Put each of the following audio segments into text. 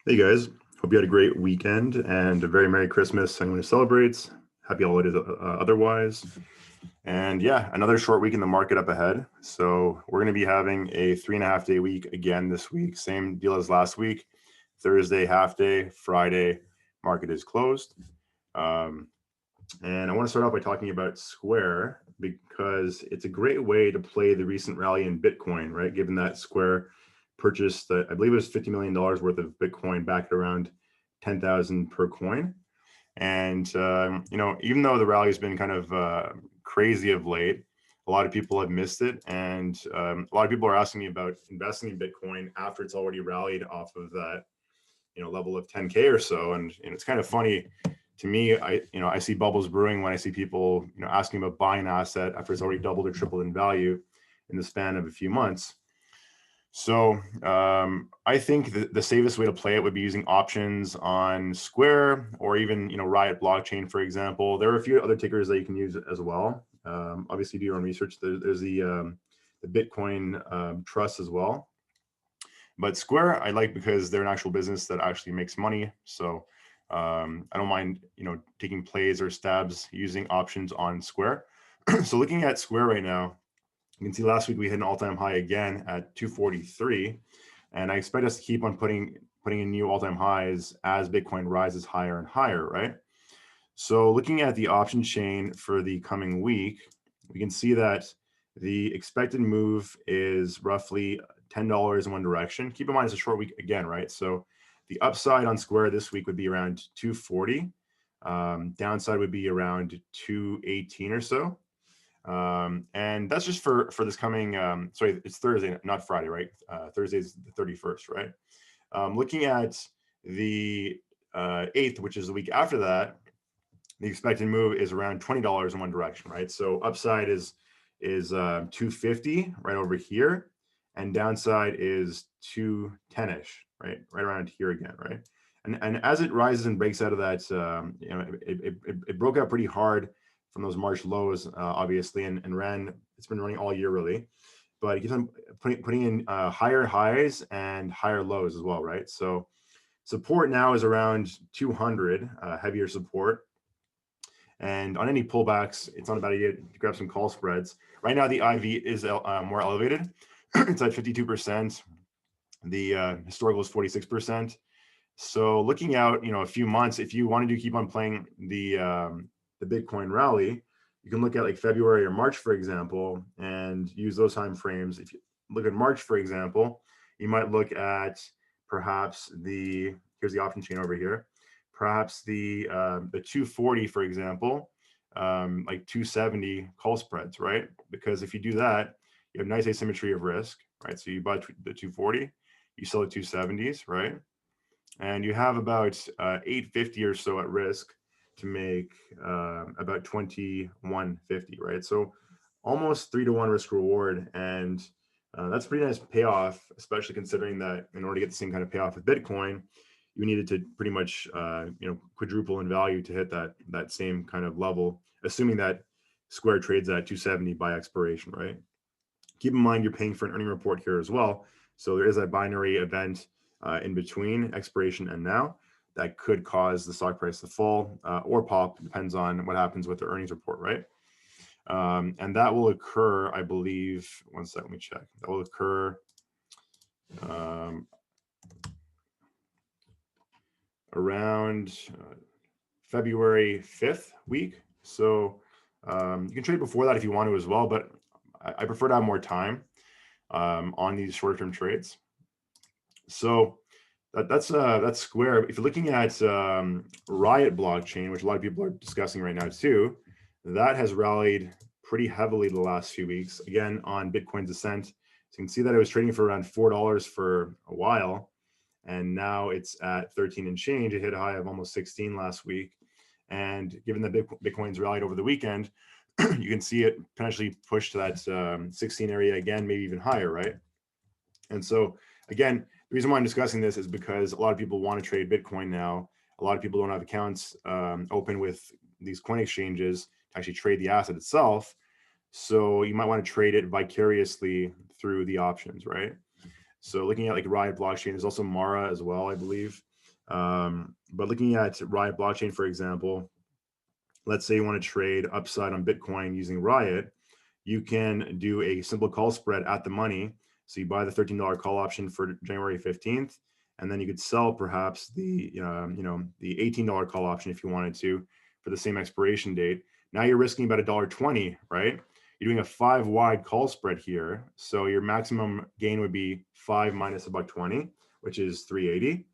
Hey guys, hope you had a great weekend and a very Merry Christmas. Anyone who celebrates, happy holidays otherwise. And yeah, another short week in the market up ahead. So we're going to be having a 3.5-day week again this week. Same deal as last week. Thursday, half day, Friday, market is closed. And I want to start off by talking about Square because it's a great way to play the recent rally in Bitcoin, right? Given that Square purchased, I believe it was $50 million worth of Bitcoin back at around 10,000 per coin. And, even though the rally has been kind of crazy of late, a lot of people have missed it. And a lot of people are asking me about investing in Bitcoin after it's already rallied off of that, level of 10K or so. And it's kind of funny to me. I see bubbles brewing when I see people, asking about buying an asset after it's already doubled or tripled in value in the span of a few months. So I think the safest way to play it would be using options on Square or even, Riot blockchain, for example. There are a few other tickers that you can use as well. Obviously, do your own research. There's the Bitcoin trust as well. But Square, I like because they're an actual business that actually makes money. So I don't mind, taking plays or stabs using options on Square. So looking at Square right now, you can see last week we hit an all-time high again at 243, and I expect us to keep on putting in new all-time highs as Bitcoin rises higher and higher, right? So looking at the option chain for the coming week, we can see that the expected move is roughly $10 in one direction. Keep in mind it's a short week again, right? So the upside on Square this week would be around 240. Downside would be around 218 or so. And that's just for this coming, sorry, it's Thursday, not Friday, right? Thursday is the 31st, right? Looking at the 8th, which is the week after that, the expected move is around $20 in one direction, right? So upside is 250 right over here, and downside is 210-ish, right around here again, right? And as it rises and breaks out of that, it broke out pretty hard from those March lows, obviously, and it's been running all year really, but it keeps on putting in higher highs and higher lows as well, right? So support now is around 200, heavier support. And on any pullbacks, it's not a bad idea to grab some call spreads. Right now, the IV is more elevated. It's at 52%. The historical is 46%. So looking out, a few months, if you wanted to keep on playing the Bitcoin rally, you can look at like February or March, for example, and use those time frames. If you look at March, for example, you might look at perhaps here's the option chain over here, perhaps the 240, for example, like 270 call spreads, right? Because if you do that, you have nice asymmetry of risk, right? So you buy the 240, you sell the 270s, right? And you have about 850 or so at risk to make about 2150, right? So almost 3-to-1 risk reward, and that's a pretty nice payoff, especially considering that in order to get the same kind of payoff with Bitcoin, you needed to pretty much quadruple in value to hit that same kind of level, assuming that Square trades at 270 by expiration, right? Keep in mind you're paying for an earning report here as well, so there is a binary event in between expiration and now that could cause the stock price to fall or pop. Depends on what happens with the earnings report, right? And that will occur, I believe, one second, let me check. That will occur around February 5th week. So you can trade before that if you want to as well, but I prefer to have more time on these short-term trades. So that's Square. If you're looking at Riot blockchain, which a lot of people are discussing right now too, that has rallied pretty heavily the last few weeks. Again, on Bitcoin's ascent, so you can see that it was trading for around $4 for a while, and now it's at 13 and change. It hit a high of almost 16 last week, and given that Bitcoin's rallied over the weekend, you can see it potentially push to that 16 area again, maybe even higher, right? And so again, the reason why I'm discussing this is because a lot of people want to trade Bitcoin now. A lot of people don't have accounts open with these coin exchanges to actually trade the asset itself. So you might want to trade it vicariously through the options, right? So looking at like Riot blockchain, there's also Mara as well, I believe. But looking at Riot blockchain, for example, let's say you want to trade upside on Bitcoin using Riot, you can do a simple call spread at the money. So you buy the $13 call option for January 15th, and then you could sell perhaps the the $18 call option if you wanted to for the same expiration date. Now you're risking about $1.20, right? You're doing a 5 wide call spread here, so your maximum gain would be 5 minus $1.20, which is 380.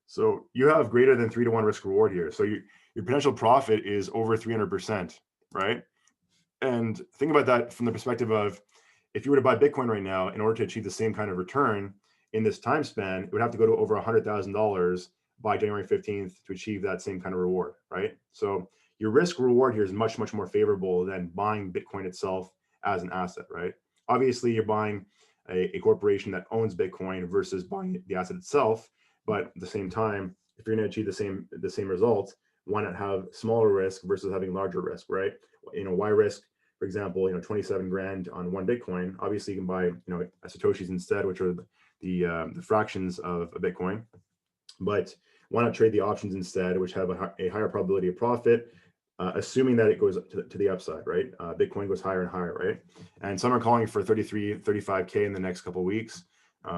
So you have greater than 3 to 1 risk reward here. So your potential profit is over 300%, right? And think about that from the perspective of, if you were to buy Bitcoin right now, in order to achieve the same kind of return in this time span, it would have to go to over $100,000 by January 15th to achieve that same kind of reward, right? So your risk reward here is much, much more favorable than buying Bitcoin itself as an asset, right? Obviously, you're buying a corporation that owns Bitcoin versus buying the asset itself. But at the same time, if you're going to achieve the same result, why not have smaller risk versus having larger risk, right? Why risk, for example, 27 grand on one Bitcoin? Obviously, you can buy, Satoshis instead, which are the fractions of a Bitcoin. But why not trade the options instead, which have a higher probability of profit, assuming that it goes to the upside, right? Bitcoin goes higher and higher, right? And some are calling for 33, 35K in the next couple of weeks,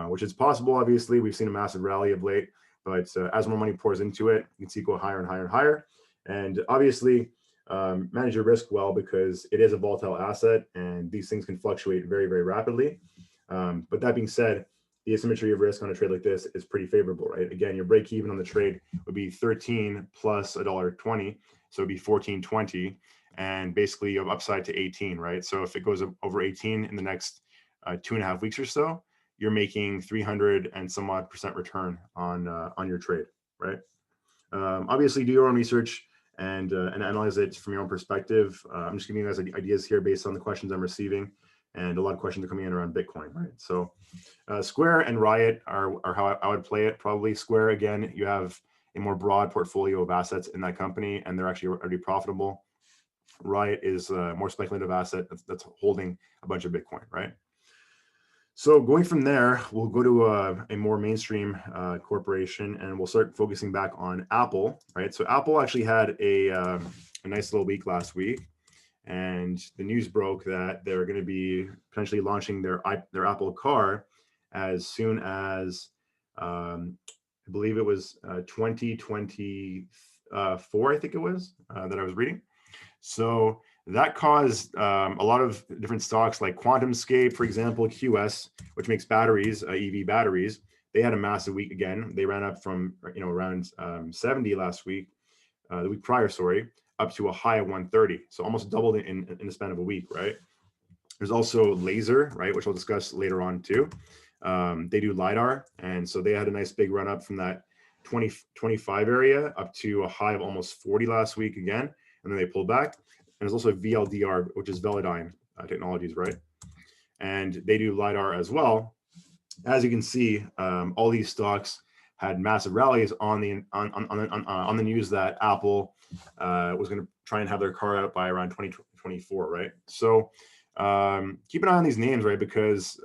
which is possible. Obviously, we've seen a massive rally of late, but as more money pours into it, you can see it go higher and higher and higher. And obviously, manage your risk well, because it is a volatile asset and these things can fluctuate very, very rapidly. But that being said, the asymmetry of risk on a trade like this is pretty favorable, right? Again, your break even on the trade would be 13 plus $1.20, so it'd be 14.20, and basically you have upside to 18, right? So if it goes over 18 in the next 2.5 weeks or so, you're making 300 and some odd % return on your trade, right? Obviously, do your own research and analyze it from your own perspective. I'm just giving you guys ideas here based on the questions I'm receiving, and a lot of questions are coming in around Bitcoin, right? So Square and Riot are how I would play it. Probably Square, again, you have a more broad portfolio of assets in that company, and they're actually already profitable. Riot is a more speculative asset that's holding a bunch of Bitcoin, right? So going from there, we'll go to a more mainstream corporation, and we'll start focusing back on Aapl, right? So Aapl actually had a nice little week last week, and the news broke that they're going to be potentially launching their Aapl car as soon as I believe it was 2024, I think it was, that I was reading. So that caused a lot of different stocks like Quantumscape, for example, QS, which makes batteries, EV batteries. They had a massive week again. They ran up from around 70 last week, the week prior, sorry, up to a high of 130. So almost doubled in the span of a week, right? There's also Lazr, right, which we'll discuss later on too. They do LiDAR, and so they had a nice big run up from that 25 area up to a high of almost 40 last week again, and then they pulled back. And there's also Vldr, which is Velodyne Technologies, right? And they do LiDAR as well. As you can see, all these stocks had massive rallies on the news that Aapl was going to try and have their car out by around 2024, right? So keep an eye on these names, right? Because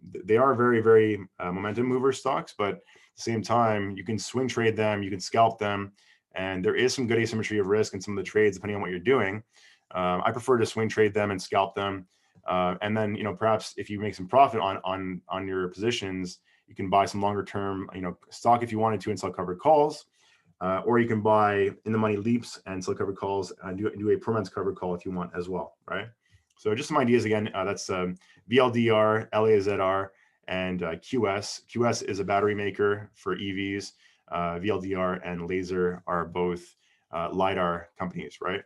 they are very, very momentum mover stocks, but at the same time, you can swing trade them, you can scalp them, and there is some good asymmetry of risk in some of the trades depending on what you're doing. I prefer to swing trade them and scalp them, and then perhaps if you make some profit on your positions, you can buy some longer term stock if you wanted to and sell covered calls, or you can buy in the money leaps and sell covered calls and do a per month covered call if you want as well, right? So just some ideas again. That's VLDR, LAZR, and QS. QS is a battery maker for EVs. VLDR and Lazr are both LiDAR companies, right?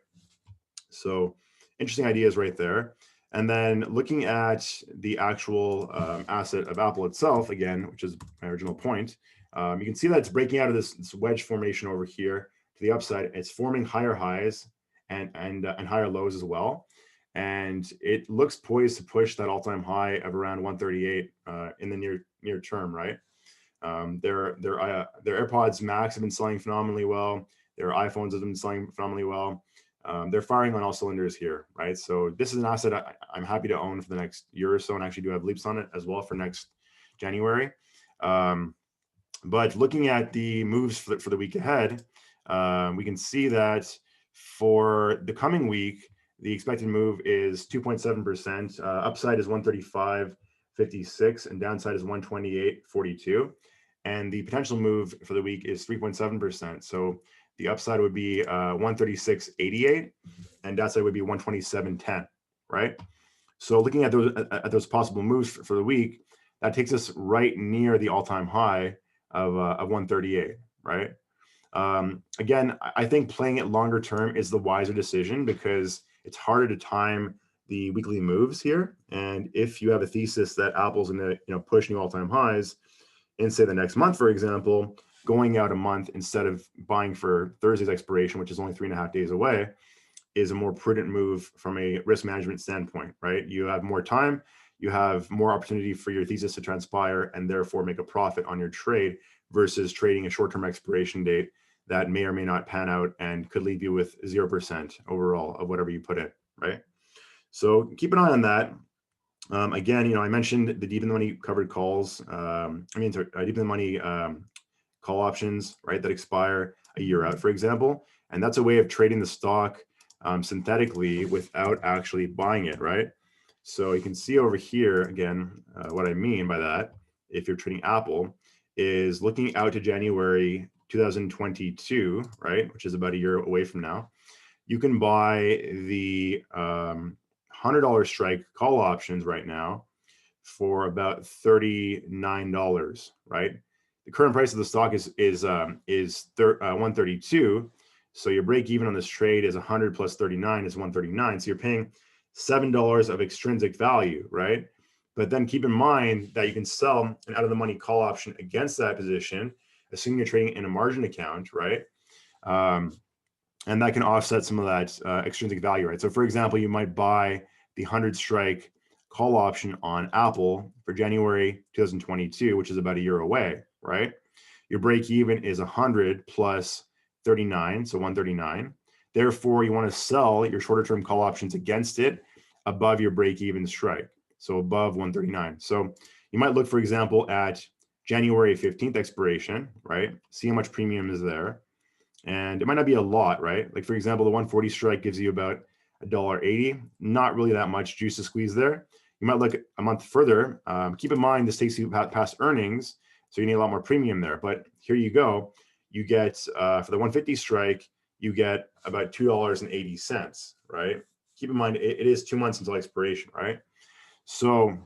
So interesting ideas right there. And then looking at the actual asset of Aapl itself, again, which is my original point, you can see that it's breaking out of this wedge formation over here to the upside. It's forming higher highs and higher lows as well. And it looks poised to push that all-time high of around 138 in the near term, right? Their AirPods Max have been selling phenomenally well. Their iPhones have been selling phenomenally well. They're firing on all cylinders here, right? So this is an asset I'm happy to own for the next year or so, and actually do have leaps on it as well for next January. But looking at the moves for the week ahead, we can see that for the coming week, the expected move is 2.7%. Upside is 135.56 and downside is 128.42. And the potential move for the week is 3.7%. So the upside would be 136.88 and downside would be 127.10, right? So looking at those possible moves for the week, that takes us right near the all-time high of 138, right? Again, I think playing it longer term is the wiser decision because it's harder to time the weekly moves here. And if you have a thesis that Apple's going to push new all-time highs in say the next month, for example, going out a month instead of buying for Thursday's expiration, which is only 3.5 days away, is a more prudent move from a risk management standpoint, right? You have more time, you have more opportunity for your thesis to transpire and therefore make a profit on your trade versus trading a short-term expiration date that may or may not pan out and could leave you with 0% overall of whatever you put in, right? So keep an eye on that. Again, I mentioned the deep in the money covered calls. Deep in the money call options, right, that expire a year out, for example. And that's a way of trading the stock synthetically without actually buying it, right? So you can see over here, again, what I mean by that, if you're trading Aapl, is looking out to January 2022, right, which is about a year away from now, you can buy the $100 strike call options right now for about $39, right? The current price of the stock is 132. So your break even on this trade is 100 plus 39 is 139. So you're paying $7 of extrinsic value, right? But then keep in mind that you can sell an out of the money call option against that position, assuming you're trading in a margin account, right? And that can offset some of that extrinsic value, right? So for example, you might buy the 100 strike call option on Aapl for January 2022, which is about a year away, right? Your break even is 100 plus 39, so 139. Therefore, you want to sell your shorter term call options against it above your break even strike, so above 139. So you might look, for example, at January 15th expiration, right? See how much premium is there. And it might not be a lot, right? Like for example, the 140 strike gives you about $1.80, not really that much juice to squeeze there. You might look a month further. Keep in mind, this takes you past earnings, so you need a lot more premium there. But here you go. You get, for the 150 strike, you get about $2.80, right? Keep in mind, it is 2 months until expiration, right? So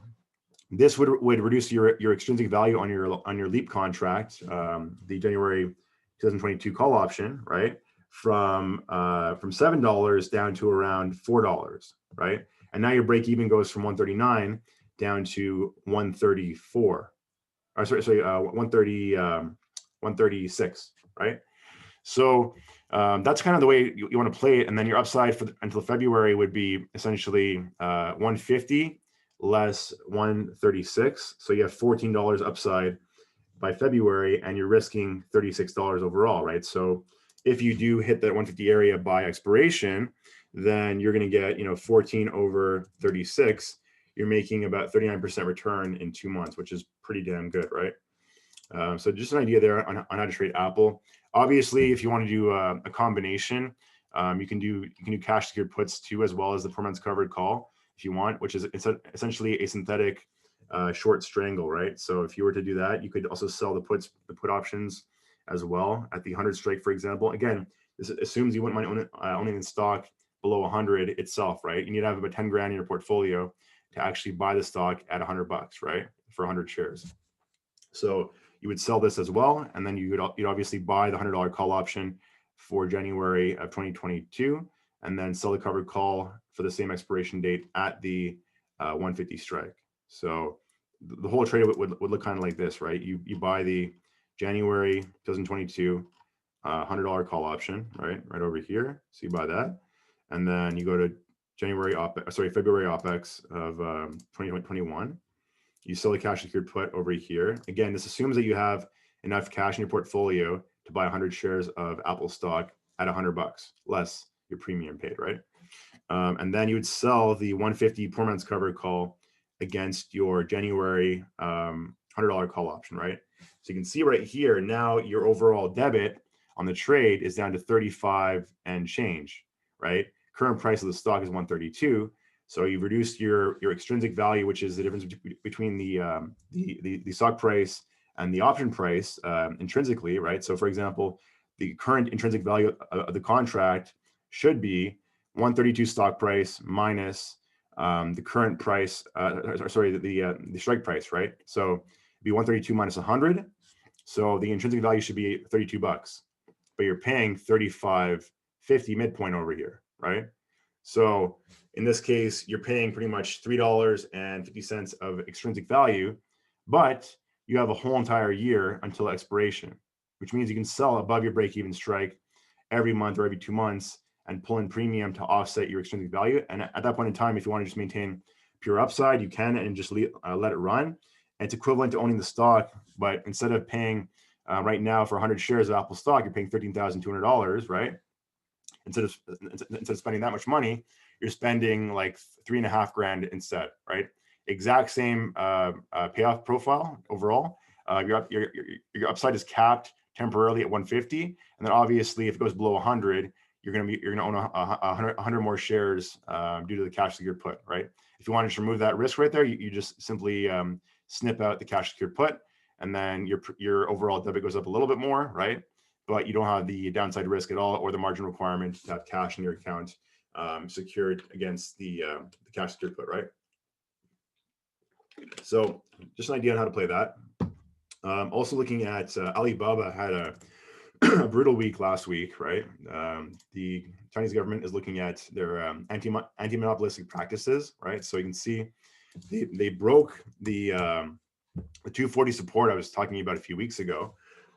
this would reduce your extrinsic value on your LEAP contract, the January 2022 call option, right? From $7 down to around $4, right? And now your break even goes from 139 down to 134. Or sorry, 136, right? So that's kind of the way you want to play it. And then your upside until February would be essentially 150 less 136. So you have $14 upside by February, and you're risking $36 overall, right? So if you do hit that 150 area by expiration, then you're going to get 14 over 36. You're making about 39% return in 2 months, which is pretty damn good, right? So just an idea there on how to trade Aapl. Obviously, if you want to do a combination, you can do cash secured puts too, as well as the 4 months covered call if you want, which is essentially a synthetic short strangle, right? So if you were to do that, you could also sell the put options as well at the 100 strike, for example. Again, this assumes you wouldn't mind owning the stock below 100 itself, right? You need to have about 10 grand in your portfolio to actually buy the stock at $100, right? For 100 shares. So you would sell this as well, and then you'd obviously buy the $100 call option for January of 2022, and then sell the covered call for the same expiration date at the 150 strike. So the whole trade would look kind of like this, right? You buy the January 2022 $100 call option, right over here. So you buy that, and then you go to February OPEX of 2021. You sell a cash secured put over here. Again, this assumes that you have enough cash in your portfolio to buy 100 shares of Aapl stock at $100 less your premium paid, right? And then you would sell the 150 4 months covered call against your January $100 $100 call option, right? So you can see right here, now your overall debit on the trade is down to 35 and change, right? Current price of the stock is 132. So you've reduced your extrinsic value, which is the difference between the stock price and the option price intrinsically, right? So for example, the current intrinsic value of the contract should be 132 stock price minus the current price, the strike price, right? So it'd be 132 minus 100. So the intrinsic value should be 32 bucks, but you're paying 35.50 midpoint over here, right? So in this case, you're paying pretty much $3.50 of extrinsic value, but you have a whole entire year until expiration, which means you can sell above your break-even strike every month or every 2 months and pull in premium to offset your extrinsic value. And at that point in time, if you want to just maintain pure upside, you can and just let it run. And it's equivalent to owning the stock, but instead of paying right now for 100 shares of Apple stock, you're paying $13,200, right? Instead of spending that much money, you're spending like $3,500 instead, right? Exact same payoff profile overall. Your upside is capped temporarily at 150, and then obviously if it goes below 100, you're gonna own 100 more shares due to the cash secured put, right? If you want to remove that risk right there, you just simply snip out the cash secured put, and then your overall debit goes up a little bit more, right? But you don't have the downside risk at all or the margin requirement to have cash in your account secured against the cash secured put, right? So just an idea on how to play that. Also looking at Alibaba had a brutal week last week, right? The Chinese government is looking at their anti-monopolistic practices, right? So you can see they broke the 240 support I was talking about a few weeks ago.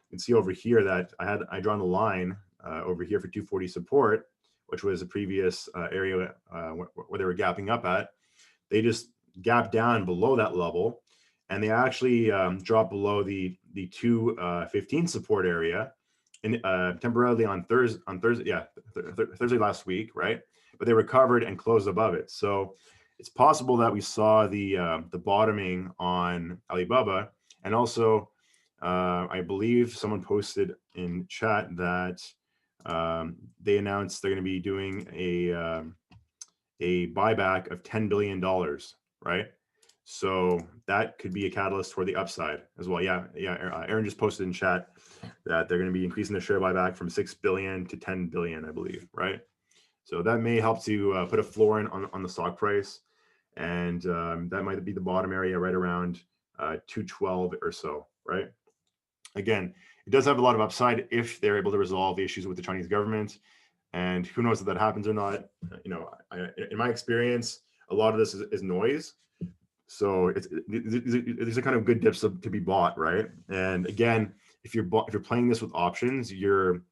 You can see over here that I drawn the line over here for 240 support, which was a previous area where they were gapping up at. They just gapped down below that level, and they actually dropped below the 215 support area in temporarily on Thursday, Thursday last week, right? But they recovered and closed above it. So it's possible that we saw the bottoming on Alibaba, and also I believe someone posted in chat that they announced they're going to be doing a buyback of $10 billion, right? So that could be a catalyst for the upside as well. Yeah. Aaron just posted in chat that they're going to be increasing the share buyback from 6 billion to 10 billion, I believe, right? So that may help to put a floor in on the stock price, and that might be the bottom area right around 212 or so, right? Again, it does have a lot of upside if they're able to resolve the issues with the Chinese government, and who knows if that happens or not. You know, in my experience, a lot of this is noise. So these are kind of good dips to be bought, right? And again, if you're playing this with options, you're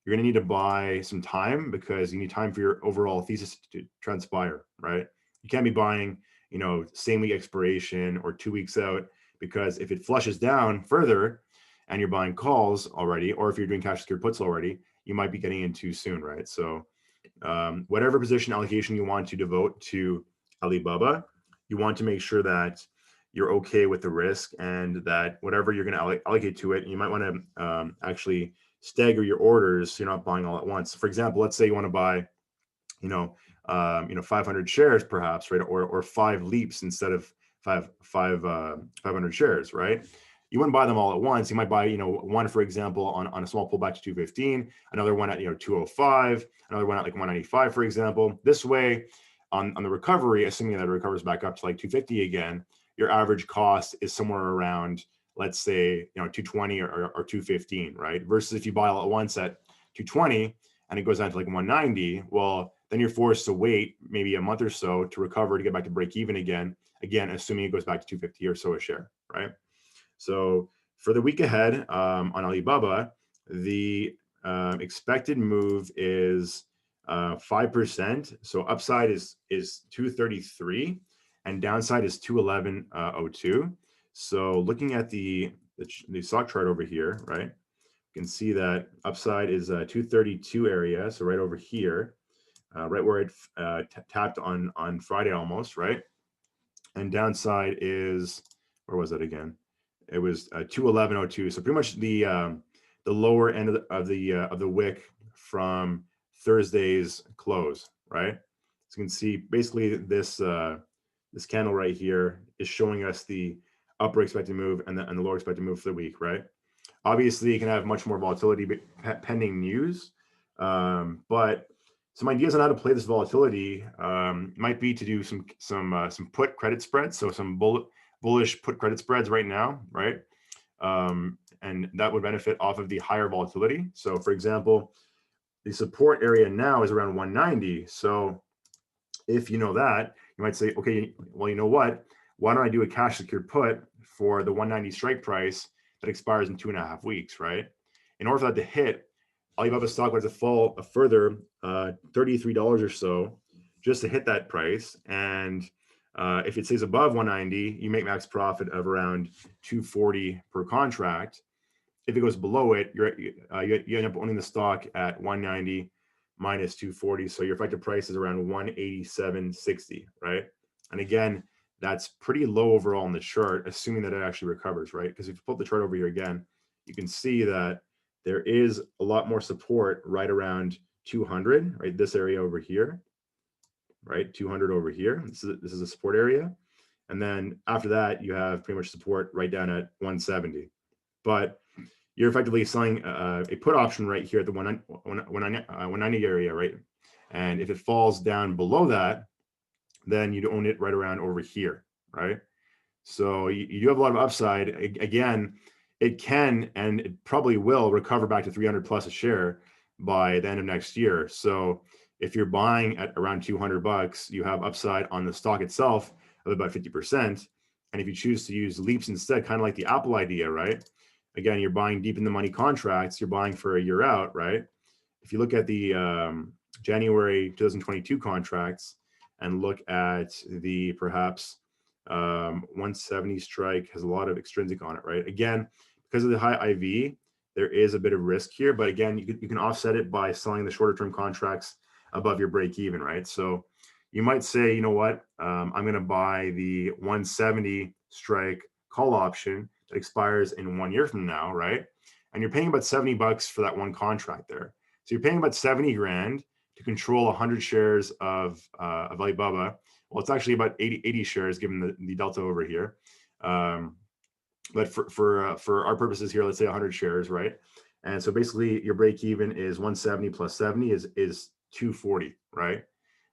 going to need to buy some time, because you need time for your overall thesis to transpire, right? You can't be buying, you know, same week expiration or 2 weeks out, because if it flushes down further and you're buying calls already, or if you're doing cash secured puts already, you might be getting in too soon, right? So whatever position allocation you want to devote to Alibaba, you want to make sure that you're okay with the risk, and that whatever you're going to allocate to it, you might want to actually stagger your orders so you're not buying all at once. For example, let's say you want to buy, 500 shares perhaps, right? Or 5 leaps instead of 500 shares, right? You wouldn't buy them all at once. You might buy, one, for example, on a small pullback to 215, another one at, 205, another one at like 195, for example. This way, on the recovery, assuming that it recovers back up to like 250 again, your average cost is somewhere around, let's say, 220 or 215, right? Versus if you buy all at once at 220 and it goes down to like 190, well, then you're forced to wait maybe a month or so to recover to get back to break even again, assuming it goes back to 250 or so a share, right? So for the week ahead on Alibaba, the expected move is 5%. So upside is 233 and downside is 211.02. So looking at the stock chart over here, right, you can see that upside is 232 area. So right over here, right where it tapped on Friday almost, right? And downside is, where was that again? it was 211.02. So pretty much the lower end of the wick from Thursday's close, right? So you can see basically this this candle right here is showing us the upper expected move and the lower expected move for the week, right? Obviously, you can have much more volatility pending news, but some ideas on how to play this volatility might be to do some put credit spreads, so some bullish put credit spreads right now, right? And that would benefit off of the higher volatility. So, for example, the support area now is around 190. So, if you know that, you might say, okay, well, you know what? Why don't I do a cash secured put for the 190 strike price that expires in 2.5 weeks, right? In order for that to hit, Alibaba stock would have to fall a further $33 or so just to hit that price. And if it stays above 190, you make max profit of around 240 per contract. If it goes below it, you end up owning the stock at 190 minus 240. So your effective price is around 187.60, right? And again, that's pretty low overall in the chart, assuming that it actually recovers, right? Because if you pull the chart over here again, you can see that there is a lot more support right around 200, right? This area over here, right? 200 over here. This is a support area. And then after that, you have pretty much support right down at 170. But you're effectively selling a put option right here at the 190 area, right? And if it falls down below that, then you'd own it right around over here, right? So you do have a lot of upside. Again, it can and it probably will recover back to 300 plus a share by the end of next year. So if you're buying at around $200, you have upside on the stock itself of about 50%. And if you choose to use leaps instead, kind of like the Aapl idea, right? Again, you're buying deep in the money contracts, you're buying for a year out, right? If you look at the January 2022 contracts and look at the perhaps 170 strike has a lot of extrinsic on it, right? Again, because of the high IV, there is a bit of risk here, but again, you can offset it by selling the shorter term contracts above your break even, right? So you might say, you know what, I'm going to buy the 170 strike call option that expires in 1 year from now, right? And you're paying about $70 for that one contract there. So you're paying about 70 grand to control 100 shares of Alibaba. Well, it's actually about 80 shares given the delta over here. But for our purposes here, let's say 100 shares, right? And so basically your break even is 170 plus 70 is 240, right?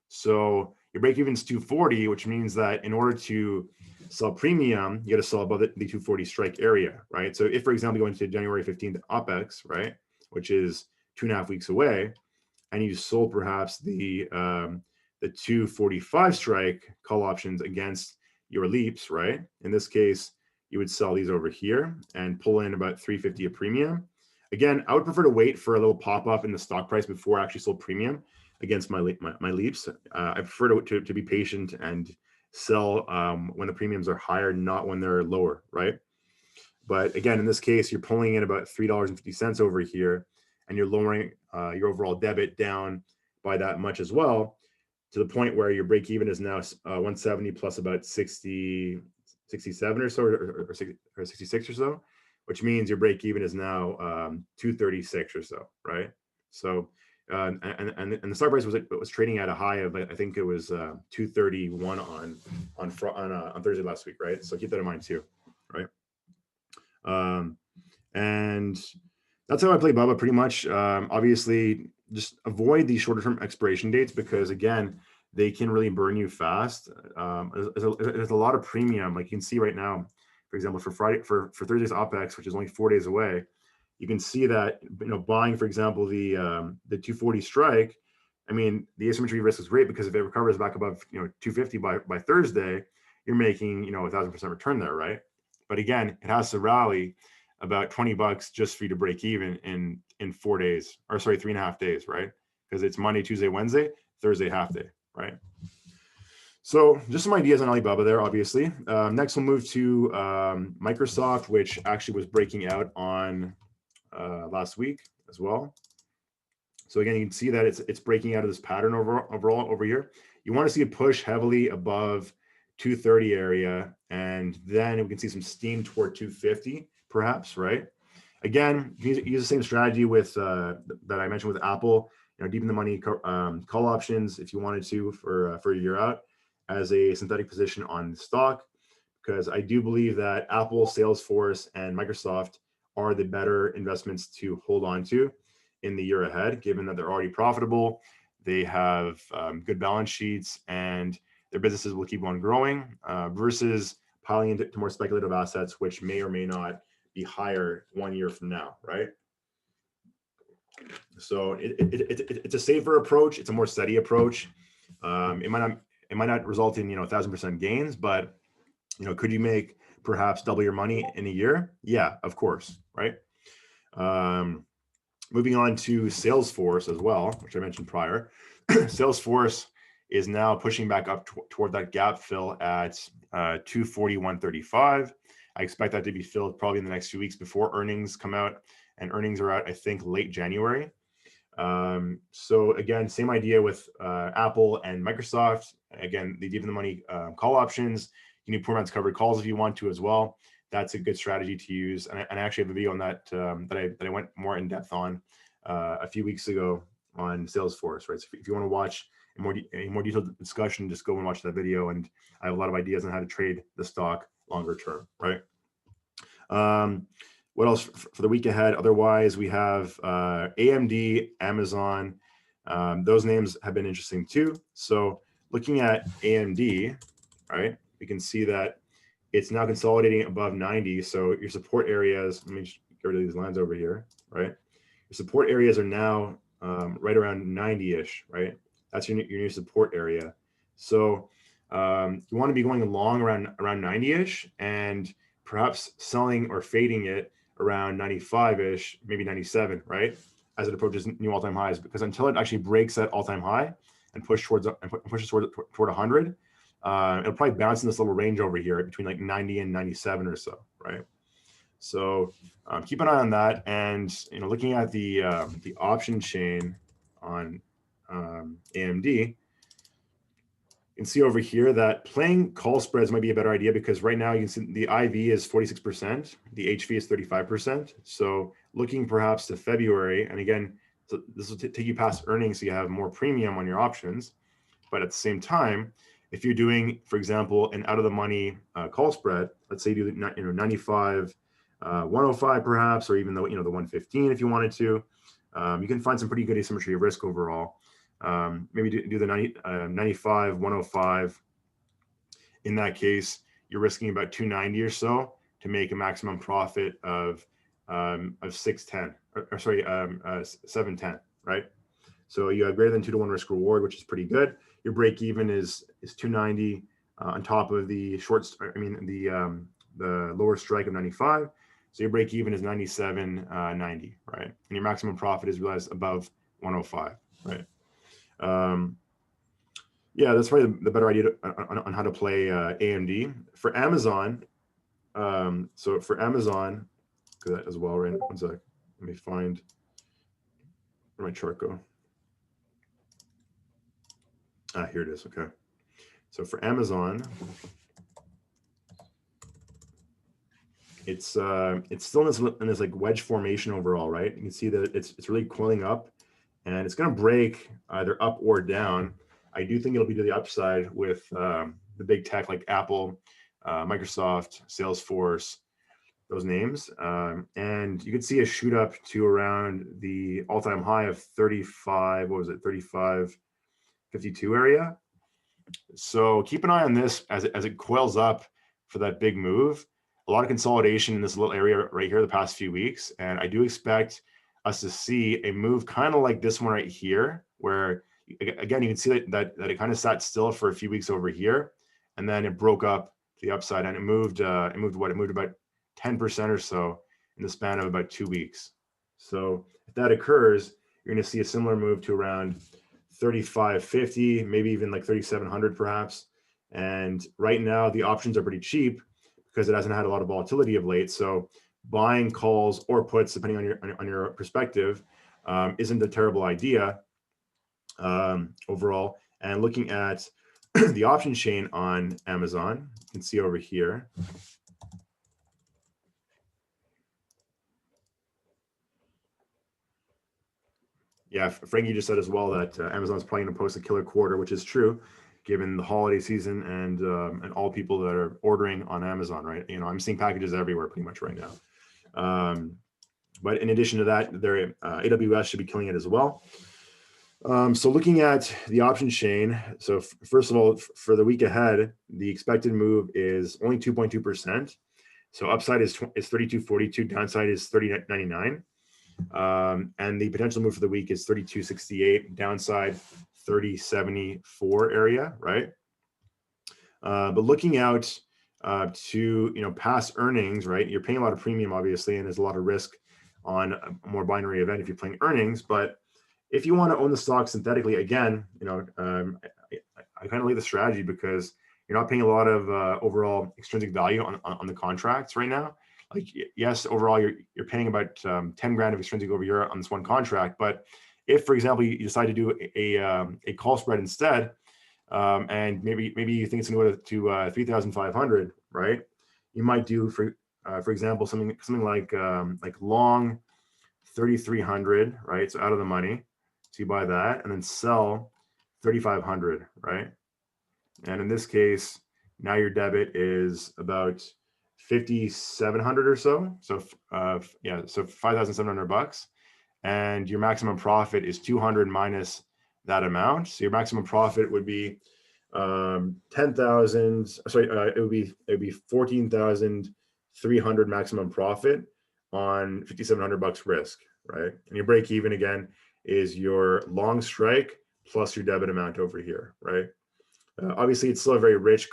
So your break even is 240, which means that in order to sell premium, you got to sell above the 240 strike area, right? So if, for example, you go into January 15th OPEX, right, which is 2.5 weeks away, and you sold perhaps the 245 strike call options against your leaps, right? In this case, you would sell these over here and pull in about 350 a premium. Again, I would prefer to wait for a little pop up in the stock price before I actually sold premium against my leaps. I prefer to be patient and sell when the premiums are higher, not when they're lower, right? But again, in this case, you're pulling in about $3.50 over here, and you're lowering your overall debit down by that much as well, to the point where your break even is now 170 plus about 67 or so, or 66 or so, which means your break even is now 236 or so, right? So and the stock price was trading at a high of, I think it was 231 on Thursday last week, right? So keep that in mind too, right? And that's how I play Bubba pretty much. Obviously, just avoid these shorter term expiration dates because again, they can really burn you fast. There's a lot of premium, like you can see right now, for example, for Thursday's OPEX, which is only 4 days away. You can see that, buying, for example, the 240 strike. I mean, the asymmetry risk is great because if it recovers back above 250 by Thursday, you're making 1,000% return there, right? But again, it has to rally about $20 just for you to break even in 4 days, or sorry, 3.5 days, right? Because it's Monday, Tuesday, Wednesday, Thursday half day, right? So just some ideas on Alibaba there, obviously. Next, we'll move to Microsoft, which actually was breaking out on last week as well. So again, you can see that it's breaking out of this pattern overall over here. You want to see it push heavily above 230 area, and then we can see some steam toward 250 perhaps, right? Again, you can use the same strategy with that I mentioned with Aapl, deepen the money call options if you wanted to for a year out as a synthetic position on the stock, because I do believe that Apple, Salesforce, and Microsoft are the better investments to hold on to in the year ahead, given that they're already profitable, they have good balance sheets, and their businesses will keep on growing versus piling into more speculative assets, which may or may not be higher 1 year from now, right? So it's a safer approach. It's a more steady approach. It might not result in 1,000% gains, but could you make perhaps double your money in a year? Yeah, of course, right? Moving on to Salesforce as well, which I mentioned prior. Salesforce is now pushing back up toward that gap fill at 241.35. I expect that to be filled probably in the next few weeks before earnings come out, and earnings are out, I think, late January. So again, same idea with Apple and Microsoft. Again, they deepen the money call options. You need poor man's covered calls if you want to as well. That's a good strategy to use. And I actually have a video on that that I went more in depth on a few weeks ago on Salesforce, right? So if you want to watch a more detailed discussion, just go and watch that video. And I have a lot of ideas on how to trade the stock longer term, right? What else for the week ahead? Otherwise, we have AMD, Amazon. Those names have been interesting too. So looking at AMD, right, we can see that it's now consolidating above 90. So your support areas, let me just get rid of these lines over here, right? Your support areas are now right around 90-ish, right? That's your new support area. So you want to be going along around 90-ish and perhaps selling or fading it around 95-ish, maybe 97, right? As it approaches new all-time highs, because until it actually breaks that all-time high and pushes toward 100, it'll probably bounce in this little range over here between like 90 and 97 or so, right? So keep an eye on that, and looking at the option chain on AMD. You can see over here that playing call spreads might be a better idea, because right now you can see the IV is 46%, the HV is 35%. So looking perhaps to February, and again, so this will take you past earnings, so you have more premium on your options. But at the same time, if you're doing, for example, an out of the money call spread, let's say you do 95, 105 perhaps, or even the 115 if you wanted to, you can find some pretty good asymmetry of risk overall. Maybe do the 95, 105. In that case, you're risking about 290 or so to make a maximum profit of 610, or sorry, 710, right? So you have greater than 2-to-1 risk reward, which is pretty good. Your break even is 290 on top of the the lower strike of 95. So your break even is 97.90, right? And your maximum profit is realized above 105, right? Yeah, that's probably the better idea on how to play AMD. For Amazon, so for Amazon, do that as well, right? One sec. Let me find where my chart go. Here it is. Okay. So for Amazon, it's still in this like wedge formation overall, right? You can see that it's really coiling up, and it's going to break either up or down. I do think it'll be to the upside with the big tech like Apple, Microsoft, Salesforce, those names. And you can see a shoot up to around the all-time high of 35, what was it, 35.52 area. So keep an eye on this as it coils up for that big move. A lot of consolidation in this little area right here the past few weeks. And I do expect us to see a move kind of like this one right here, where again, you can see that it kind of sat still for a few weeks over here, and then it broke up to the upside, and it moved about 10% or so in the span of about 2 weeks. So if that occurs, you're going to see a similar move to around 35.50, maybe even like 3,700 perhaps. And right now the options are pretty cheap because it hasn't had a lot of volatility of late. So buying calls or puts, depending on your perspective, isn't a terrible idea overall. And looking at the option chain on Amazon. You can see over here. Yeah, Frankie just said as well that Amazon's probably going to post a killer quarter, which is true, given the holiday season and all people that are ordering on Amazon, right? You know, I'm seeing packages everywhere pretty much right now. But in addition to that, their AWS should be killing it as well. So looking at the option chain, so first of all, for the week ahead, the expected move is only 2.2%. So upside is 32.42, downside is 30.99. And the potential move for the week is 32.68, downside 30.74 area, right? But looking out to past earnings, right? You're paying a lot of premium, obviously, and there's a lot of risk on a more binary event if you're playing earnings. But if you want to own the stock synthetically, again, I kind of like the strategy because you're not paying a lot of overall extrinsic value on the contracts right now. Like, yes, overall you're paying about 10 grand of extrinsic over here on this one contract. But if, for example, you decide to do a call spread instead, and maybe you think it's going to go to 3,500, right? You might do for example something like long 3,300, right? So out of the money, so you buy that and then sell 3,500, right? And in this case, now your debit is about 5,700 or so. So yeah, so 5,700 bucks, and your maximum profit is 200 minus that amount. So your maximum profit would be 10,000. Sorry, it would be 14,300 maximum profit on 5,700 bucks risk, right? And your break even again is your long strike plus your debit amount over here, right? Obviously, it's still a very rich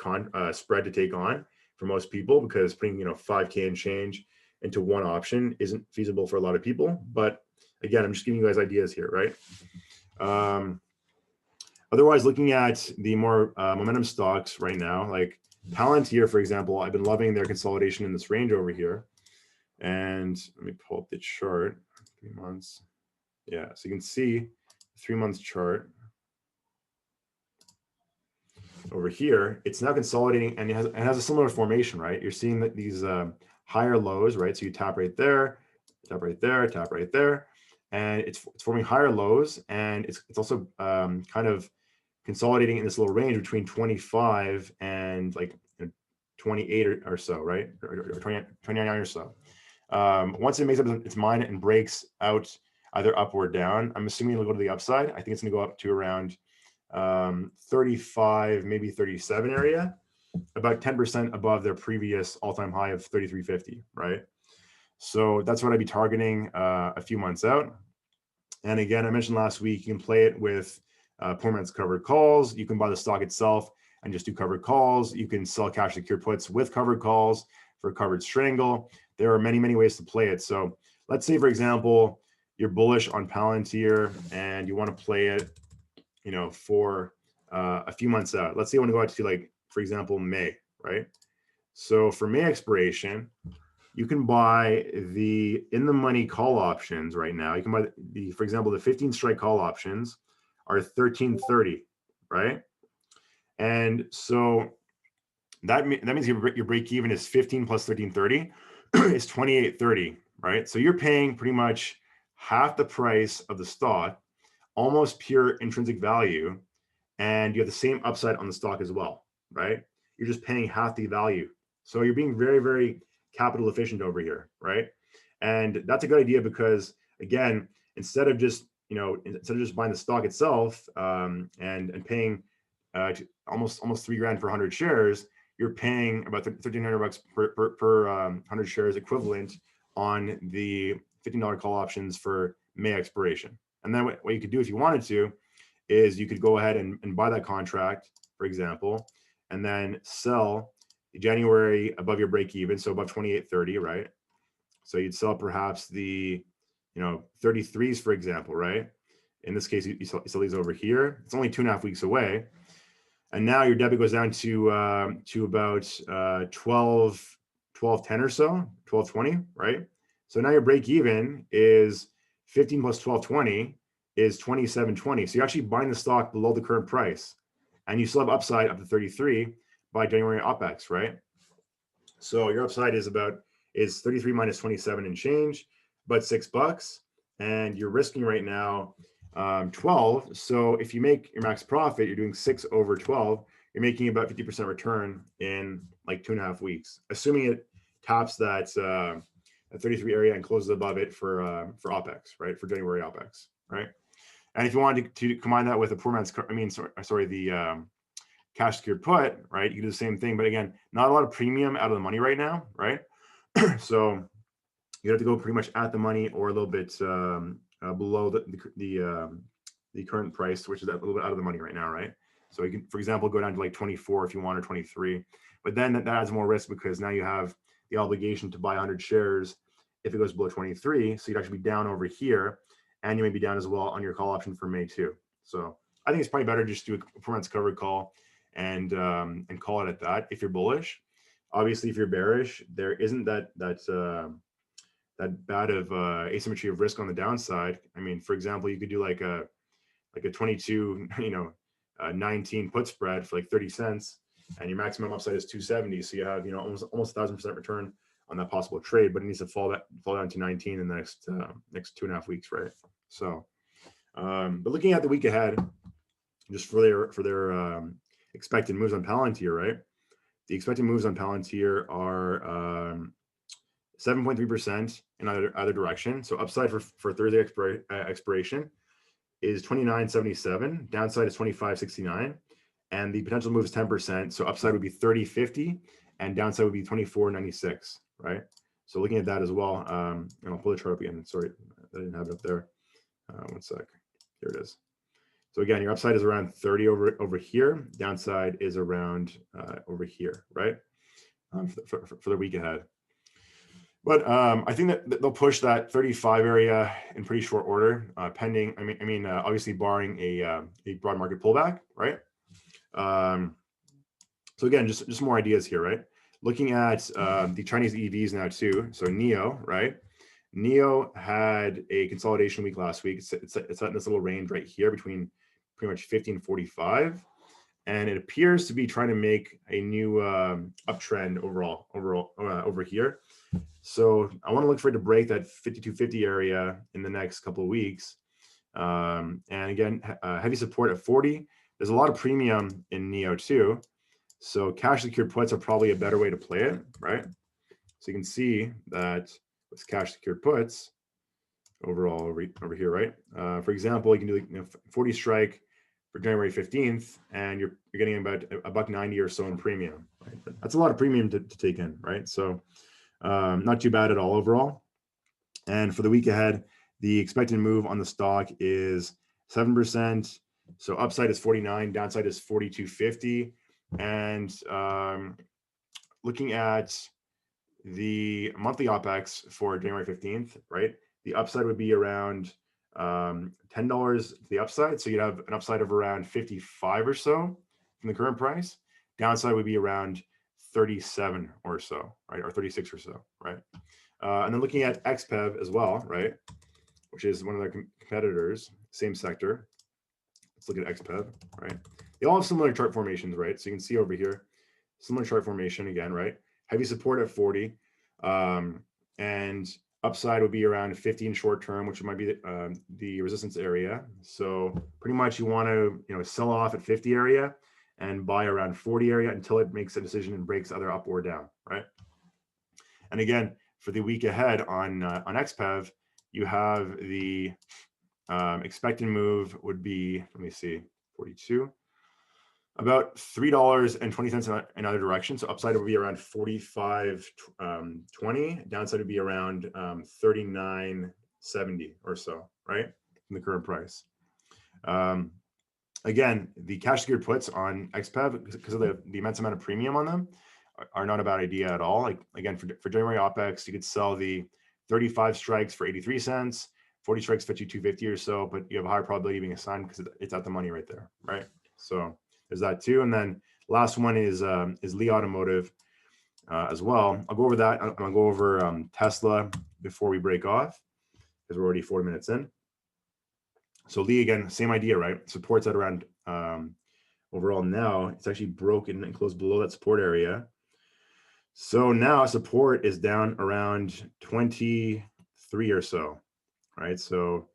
spread to take on for most people because putting 5K and change into one option isn't feasible for a lot of people. But again, I'm just giving you guys ideas here, right? Otherwise, looking at the more momentum stocks right now, like Palantir, for example, I've been loving their consolidation in this range over here. And let me pull up the chart, 3 months. Yeah, so you can see the 3 months chart over here. It's now consolidating, and it has a similar formation, right? You're seeing that these higher lows, right? So you tap right there, tap right there, tap right there, and it's forming higher lows, and it's also kind of consolidating in this little range between 25 and like 28 or so, right? Or 20, 29 or so. Once it makes up its mind and breaks out either up or down, I'm assuming it'll go to the upside. I think it's going to go up to around 35, maybe 37 area, about 10% above their previous all-time high of 33.50, right? So that's what I'd be targeting a few months out. And again, I mentioned last week, you can play it with poor man's covered calls. You can buy the stock itself and just do covered calls. You can sell cash secured puts with covered calls for covered strangle. There are many, many ways to play it. So let's say, for example, you're bullish on Palantir and you want to play it, for a few months out. Let's say you want to go out to, like, for example, May, right? So for May expiration, you can buy the in the money call options right now. You can buy for example, the 15 strike call options are 13.30, right? And so that means your break even is 15 plus 13.30 is 28.30, right? So you're paying pretty much half the price of the stock, almost pure intrinsic value, and you have the same upside on the stock as well, right? You're just paying half the value. So you're being very, very capital efficient over here, right? And that's a good idea because, again, instead of just buying the stock itself and paying almost 3 grand for 100 shares, you're paying about 1,300 bucks per 100 shares equivalent on the $15 call options for May expiration. And then what you could do if you wanted to is you could go ahead and buy that contract, for example, and then sell January above your break even, so above 28.30, right? So you'd sell perhaps the 33s, for example, right? In this case, you sell these over here. It's only 2.5 weeks away, and now your debit goes down to about 12.10 or so, 12.20, right? So now your break even is 15 plus 12.20 is 27.20. So you're actually buying the stock below the current price. and you still have upside up to 33 by January OPEX, right? So your upside is 33 minus 27 and change, about $6, and you're risking right now 12. So if you make your max profit, you're doing 6 over 12. You're making about 50% return in like 2.5 weeks, assuming it tops that 33 area and closes above it for OPEX, right? For January OPEX, right? And if you wanted to combine that with a poor man's, the cash secured put, right? You can do the same thing, but again, not a lot of premium out of the money right now, right? So you have to go pretty much at the money or a little bit below the current price, which is a little bit out of the money right now, right? So you can, for example, go down to like 24 if you want, or 23, but then that adds more risk because now you have the obligation to buy 100 shares if it goes below 23. So you'd actually be down over here, and you may be down as well on your call option for May too. So I think it's probably better just do a 4 months covered call and call it at that if you're bullish. Obviously, if you're bearish, there isn't that bad of asymmetry of risk on the downside. I mean, for example, you could do like a 22, 19 put spread for like 30 cents, and your maximum upside is 270. So you have almost 1,000% return on that possible trade, but it needs to fall down to 19 in the next 2.5 weeks, right? So, but looking at the week ahead, just for their expected moves on Palantir, right? The expected moves on Palantir are 7.3% in either direction. So upside for Thursday expiration is 29.77. Downside is 25.69. And the potential move is 10%. So upside would be 30.50 and downside would be 24.96, right? So looking at that as well, and I'll pull the chart up again. Sorry, I didn't have it up there. One sec. Here it is. So again, your upside is around 30 over here. Downside is around over here, right? For the week ahead. But I think that they'll push that 35 area in pretty short order, pending. Obviously barring a broad market pullback, right? So again, just more ideas here, right? Looking at the Chinese EVs now too. So Nio, right? Nio had a consolidation week last week. It's in this little range right here between pretty much 50 and 45. And it appears to be trying to make a new uptrend overall over here. So I want to look for it to break that 5250 area in the next couple of weeks. And again, heavy support at 40. There's a lot of premium in Nio too. So cash secured puts are probably a better way to play it, right? So you can see that with cash secured puts overall over here, right? For example, you can do 40 strike for January 15th, and you're getting about $1.90 or so in premium. Right? That's a lot of premium to take in, right? So not too bad at all overall. And for the week ahead, the expected move on the stock is 7%. So upside is 49, downside is 42.50. And looking at the monthly OPEX for January 15th, right? The upside would be around $10 to the upside. So you'd have an upside of around 55 or so from the current price. Downside would be around 37 or so, right? Or 36 or so, right? And then looking at Xpev as well, right? Which is one of their competitors, same sector. Let's look at Xpev, right? They all have similar chart formations, right? So you can see over here, similar chart formation again, right? Heavy support at 40. And upside would be around 50 in short term, which might be the resistance area. So pretty much you want to sell off at 50 area and buy around 40 area until it makes a decision and breaks either up or down, right? And again, for the week ahead on Xpev, you have the expected move would be, let me see, 42, about $3.20 in either direction. So upside would be around 45.20. Downside would be around 39.70 or so, right? From the current price. Again, the cash secured puts on Xpev, because of the immense amount of premium on them, are not a bad idea at all. Like again, for January OPEX, you could sell the 35 strikes for 83 cents, 40 strikes 52.50 or so, but you have a higher probability of being assigned because it's at the money right there, right? So there's that too. And then last one is Lee Automotive as well. I'll go over that. I'll go over Tesla before we break off because we're already 40 minutes in. So Lee, again, same idea, right? Supports at around overall now, it's actually broken and closed below that support area. So now support is down around 23 or so, right? So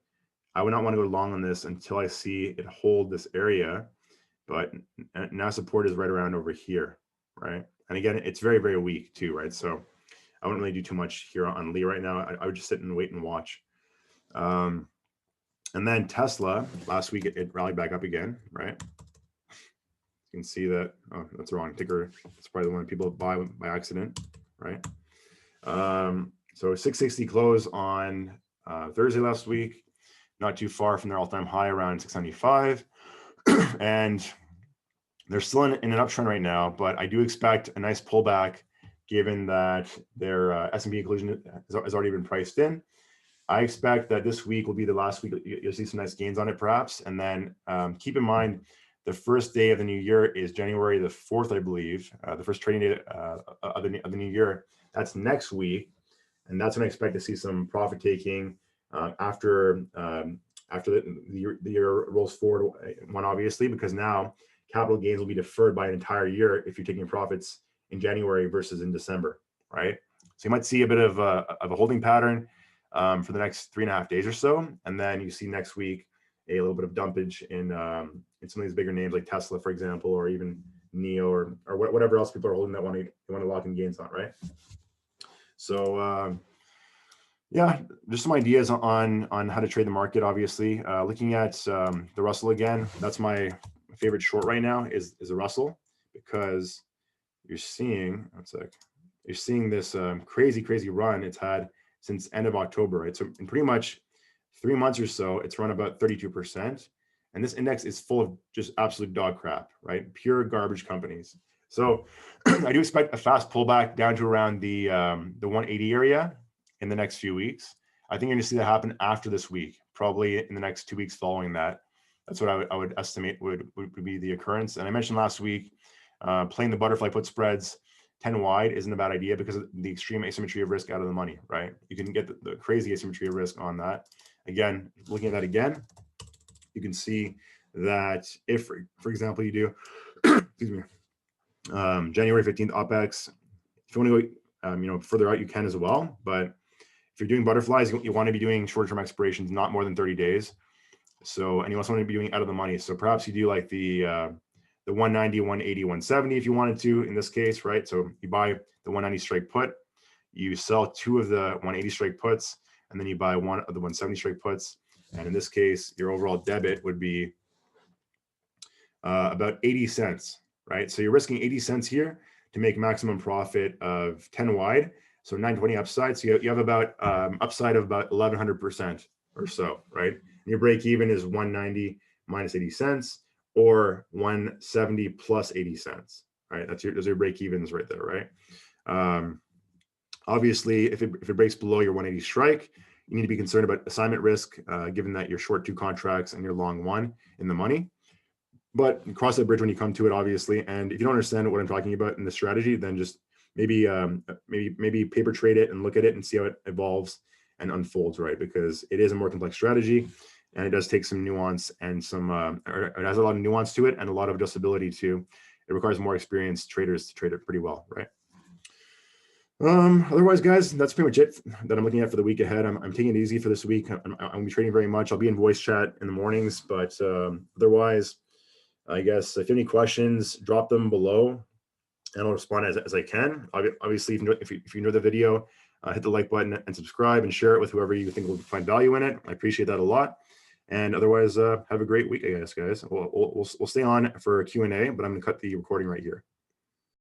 I would not want to go long on this until I see it hold this area, but now support is right around over here, right? And again, it's very, very weak too, right? So I wouldn't really do too much here on Lee right now. I would just sit and wait and watch. And then Tesla, last week it rallied back up again, right? You can see that, oh, that's the wrong ticker. It's probably the one people buy by accident, right? So 660 close on Thursday last week, not too far from their all-time high around 675. And they're still in an uptrend right now, but I do expect a nice pullback given that their S&P inclusion has already been priced in. I expect that this week will be the last week you'll see some nice gains on it perhaps. And then keep in mind, the first day of the new year is January the 4th, I believe, the first trading day of the new year. That's next week. And that's when I expect to see some profit taking after the year rolls forward, one obviously, because now capital gains will be deferred by an entire year if you're taking profits in January versus in December, right? So you might see a bit of a holding pattern for the next 3.5 days or so. And then you see next week a little bit of dumpage in some of these bigger names like Tesla, for example, or even Nio or whatever else people are holding that want to lock in gains on, right? So yeah, just some ideas on how to trade the market. Obviously, looking at the Russell again, that's my favorite short right now is the Russell, because you're seeing, you're seeing this crazy run it's had since end of October, right? So in pretty much 3 months or so, it's run about 32%. And this index is full of just absolute dog crap, right? Pure garbage companies. So I do expect a fast pullback down to around the 180 area in the next few weeks. I think you're going to see that happen after this week, probably in the next 2 weeks following that. That's what I would estimate would be the occurrence. And I mentioned last week, playing the butterfly put spreads 10 wide isn't a bad idea because of the extreme asymmetry of risk out of the money, right? You can get the crazy asymmetry of risk on that. Again, looking at that again, you can see that if, for example, you do, excuse me, January 15th OPEX, if you want to go, further out, you can as well. But if you're doing butterflies, you want to be doing short-term expirations, not more than 30 days. So, and you also want to be doing out of the money. So perhaps you do like the 190, 180, 170 if you wanted to in this case, right? So you buy the 190 strike put, you sell 2 of the 180 strike puts, and then you buy 1 of the 170 strike puts. And in this case, your overall debit would be about 80 cents, right? So you're risking 80 cents here to make maximum profit of 10 wide. So 920 upside. So you have about upside of about 1100% or so, right? And your break even is 190 minus 80 cents or 170 plus 80 cents, right? Those are your break evens right there, right? Obviously, if it breaks below your 180 strike, you need to be concerned about assignment risk, given that you're short 2 contracts and you're long 1 in the money. But cross that bridge when you come to it, obviously. And if you don't understand what I'm talking about in the strategy, then just maybe paper trade it and look at it and see how it evolves and unfolds, right? Because it is a more complex strategy, and it does take some nuance and some. It has a lot of nuance to it and a lot of adjustability too. It requires more experienced traders to trade it pretty well, right? Otherwise, guys, that's pretty much it that I'm looking at for the week ahead. I'm taking it easy for this week. I'm gonna be trading very much. I'll be in voice chat in the mornings, but otherwise, I guess if you have any questions, drop them below and I'll respond as I can. Obviously, if you enjoyed the video, hit the like button and subscribe and share it with whoever you think will find value in it. I appreciate that a lot. And otherwise, have a great week, I guess, guys. We'll stay on for Q&A, but I'm gonna cut the recording right here.